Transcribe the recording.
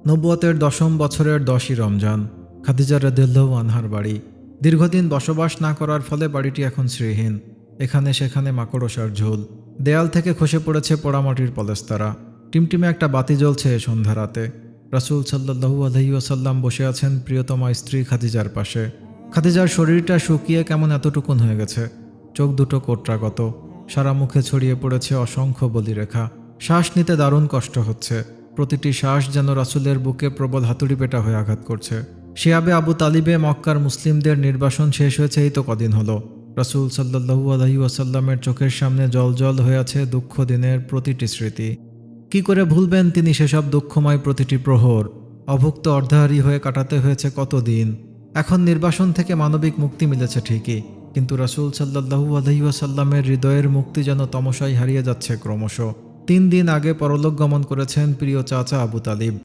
নবুয়তের 10ম বছরের 10ই রমজান। খাদিজা রাদিয়াল্লাহু আনহার বাড়ি। দীর্ঘদিন বসবাস না করার ফলে বাড়িটি এখন শ্রীহীন। এখানে সেখানে মাকড়সার ঝোল। দেয়াল থেকে খসে পড়েছে পোড়ামাটির পলেস্তারা। টিমটিমে একটা বাতি জ্বলছে সন্ধ্যা রাতে। রাসূল সাল্লাল্লাহু আলাইহি ওয়াসাল্লাম বসে আছেন প্রিয়তমা স্ত্রী খাদিজার পাশে। খাদিজার শরীরটা শুকিয়ে কেমন এতটুকুন হয়ে গেছে। চোখ দুটো কোটরাগত। সারা মুখে ছড়িয়ে পড়েছে অসংখ্য বলিরেখা। শ্বাস নিতে দারুণ কষ্ট হচ্ছে। প্রতিটি শ্বাস যেন রাসূলের বুকে প্রবল হাতুড়ি পেটা হয়ে আঘাত করছে। শিয়াবে আবু তালিবে মক্কার মুসলিমদের নির্বাসন শেষ হয়েছে এই তো কদিন হলো। রাসূল সাল্লাল্লাহু আলাইহি ওয়াসাল্লামের চোখের সামনে জল হয়ে আছে দুঃখ দিনের প্রতিটি স্মৃতি। কি করে ভুলবেন তিনি সেসব দুঃখময় প্রতিটি প্রহর। অভুক্ত অর্ধাহারী হয়ে কাটাতে হয়েছে কতদিন। এখন নির্বাসন থেকে মানবিক মুক্তি মিলেছে ঠিকই, কিন্তু রাসূল সাল্লাল্লাহু আলাইহি ওয়াসাল্লামের হৃদয়ের মুক্তি যেন তমসায় হারিয়ে যাচ্ছে ক্রমশ। 3 দিন আগে পরলোক গমন করেছেন প্রিয় চাচা আবু তালিব।